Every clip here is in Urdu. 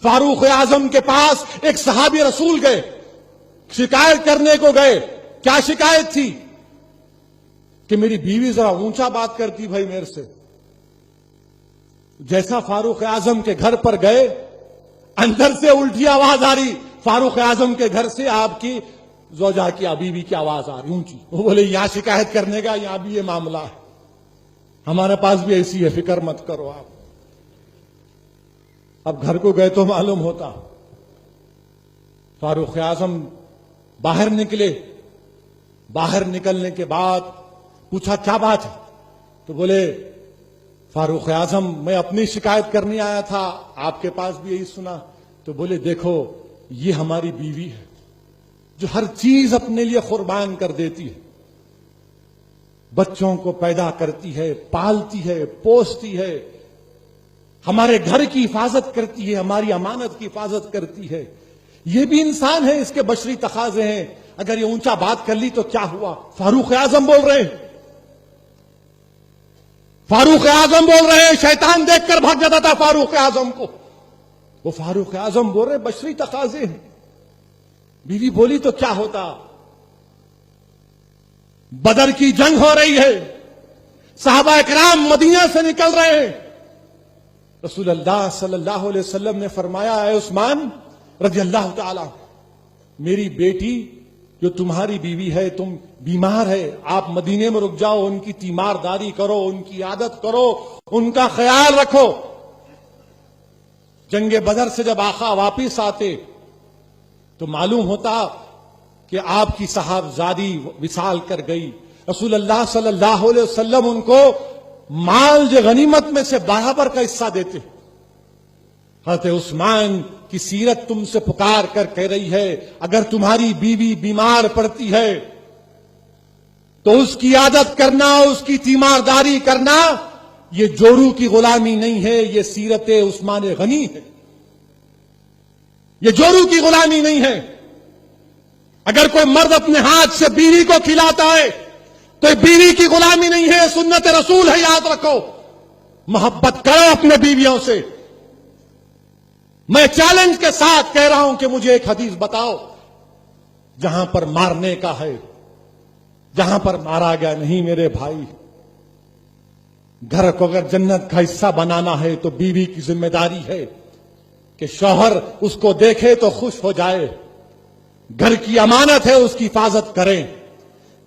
فاروق اعظم کے پاس ایک صحابی رسول گئے، شکایت کرنے کو گئے۔ کیا شکایت تھی؟ کہ میری بیوی ذرا اونچا بات کرتی بھائی میرے سے۔ جیسا فاروق اعظم کے گھر پر گئے، اندر سے الٹی آواز آ رہی، فاروق اعظم کے گھر سے آپ کی زوجہ کی بیوی کی آواز آ رہی اونچی۔ وہ بولے یہاں شکایت کرنے کا، یہاں بھی یہ معاملہ ہے، ہمارے پاس بھی ایسی ہے، فکر مت کرو آپ۔ اب گھر کو گئے تو معلوم ہوتا۔ فاروق اعظم باہر نکلے، باہر نکلنے کے بعد پوچھا کیا بات ہے؟ تو بولے فاروق اعظم میں اپنی شکایت کرنے آیا تھا، آپ کے پاس بھی یہی سنا۔ تو بولے دیکھو یہ ہماری بیوی ہے جو ہر چیز اپنے لیے قربان کر دیتی ہے، بچوں کو پیدا کرتی ہے، پالتی ہے، پوستی ہے، ہمارے گھر کی حفاظت کرتی ہے، ہماری امانت کی حفاظت کرتی ہے۔ یہ بھی انسان ہے، اس کے بشری تقاضے ہیں، اگر یہ اونچا بات کر لی تو کیا ہوا؟ فاروق اعظم بول رہے ہیں، فاروق اعظم بول رہے ہیں، شیطان دیکھ کر بھاگ جاتا تھا فاروق اعظم کو۔ وہ فاروق اعظم بول رہے بشری تقاضے ہیں۔ بیوی بولی تو کیا ہوتا؟ بدر کی جنگ ہو رہی ہے، صحابہ اکرام مدینہ سے نکل رہے ہیں۔ رسول اللہ صلی اللہ علیہ وسلم نے فرمایا اے عثمان رضی اللہ تعالی، میری بیٹی جو تمہاری بیوی ہے، تم بیمار ہے، آپ مدینے میں رک جاؤ، ان کی تیمارداری کرو، ان کی عادت کرو، ان کا خیال رکھو۔ جنگ بدر سے جب آقا واپس آتے تو معلوم ہوتا کہ آپ کی صاحبزادی وصال کر گئی۔ رسول اللہ صلی اللہ علیہ وسلم ان کو مال جو غنیمت میں سے برابر کا حصہ دیتے۔ حضرت عثمان کی سیرت تم سے پکار کر کہہ رہی ہے اگر تمہاری بیوی بیمار پڑتی ہے تو اس کی عادت کرنا، اس کی تیمارداری کرنا، یہ جورو کی غلامی نہیں ہے، یہ سیرت عثمان غنی ہے، یہ جورو کی غلامی نہیں ہے۔ اگر کوئی مرد اپنے ہاتھ سے بیوی کو کھلاتا ہے تو یہ بیوی کی غلامی نہیں ہے، سنت رسول ہے، یاد رکھو۔ محبت کرو اپنے بیویوں سے۔ میں چیلنج کے ساتھ کہہ رہا ہوں کہ مجھے ایک حدیث بتاؤ جہاں پر مارنے کا ہے، جہاں پر مارا گیا نہیں۔ میرے بھائی، گھر کو اگر جنت کا حصہ بنانا ہے تو بیوی کی ذمہ داری ہے کہ شوہر اس کو دیکھے تو خوش ہو جائے، گھر کی امانت ہے اس کی حفاظت کریں۔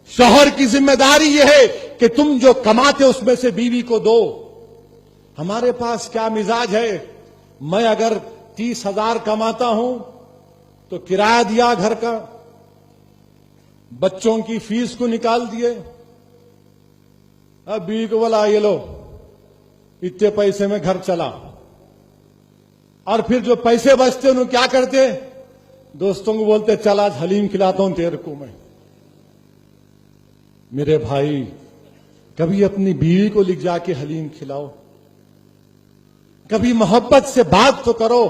شوہر کی ذمہ داری یہ ہے کہ تم جو کماتے اس میں سے بیوی کو دو۔ ہمارے پاس کیا مزاج ہے، میں اگر 30,000 کماتا ہوں تو کرایہ دیا گھر کا، بچوں کی فیس کو نکال دیے، اب بیوی کو بولا یہ لو اتنے پیسے میں گھر چلا، اور پھر جو پیسے بچتے انہوں کیا کرتے؟ دوستوں کو بولتے چل آج حلیم کھلاتا ہوں تیرے کو میں۔ میرے بھائی، کبھی اپنی بیوی کو لکھ جا کے حلیم کھلاؤ، کبھی محبت سے بات تو کرو۔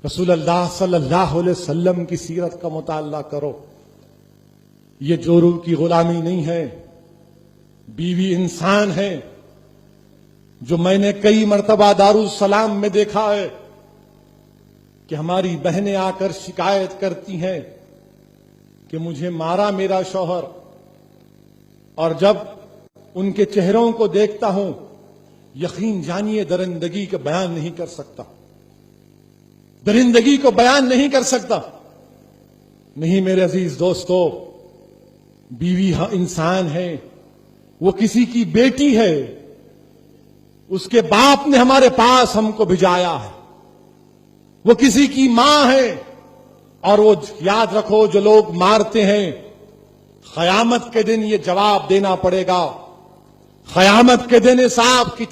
رسول اللہ صلی اللہ علیہ وسلم کی سیرت کا مطالعہ کرو۔ یہ جورو کی غلامی نہیں ہے، بیوی انسان ہے۔ جو میں نے کئی مرتبہ دارالسلام میں دیکھا ہے کہ ہماری بہنیں آ کر شکایت کرتی ہیں کہ مجھے مارا میرا شوہر، اور جب ان کے چہروں کو دیکھتا ہوں یقین جانیے درندگی کا بیان نہیں کر سکتا، درندگی کو بیان نہیں کر سکتا۔ نہیں میرے عزیز دوستو، بیوی انسان ہے، وہ کسی کی بیٹی ہے، اس کے باپ نے ہمارے پاس ہم کو بھیجایا ہے، وہ کسی کی ماں ہے۔ اور وہ یاد رکھو جو لوگ مارتے ہیں، قیامت کے دن یہ جواب دینا پڑے گا، قیامت کے دن حساب کی